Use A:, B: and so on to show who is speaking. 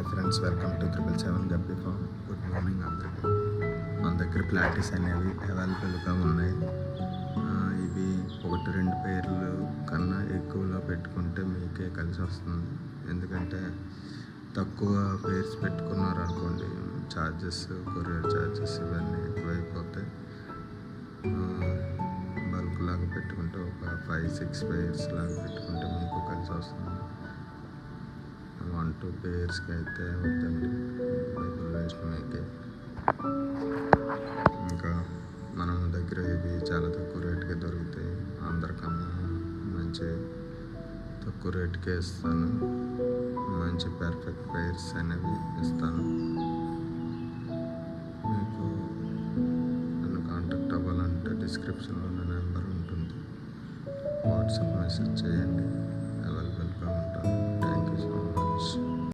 A: Hi friends, welcome to 777 guppy farm. Good morning అందరికీ. మన దగ్గర ప్లాటీస్ అనేవి అవైలబుల్గా ఉన్నాయి. ఇవి 1-2 పేర్లు కన్నా ఎక్కువలో పెట్టుకుంటే మీకే కలిసి వస్తుంది. ఎందుకంటే తక్కువ పేర్స్ పెట్టుకున్నారనుకోండి, ఛార్జెస్, కొరియర్ ఛార్జెస్ ఇవన్నీ ఎక్కువైపోతాయి. బల్క్ లాగా పెట్టుకుంటే ఒక 5-6 పేర్స్ లాగా పెట్టుకుంటే మీకు కలిసి వస్తుంది. 1-2 పేర్స్కి అయితే వద్దండి, డబ్బులు వేస్ట్ మీకే. ఇంకా మనం దగ్గర ఇవి చాలా తక్కువ రేటుకే దొరుకుతాయి. అందరికన్నా మంచి తక్కువ రేటుకే ఇస్తాను. మంచి పర్ఫెక్ట్ పేర్స్ అనేవి ఇస్తాను. మీకు నన్ను కాంటాక్ట్ అవ్వాలంటే డిస్క్రిప్షన్లో నా నెంబర్ ఉంటుంది. వాట్సాప్ మెసేజ్ చేయండి.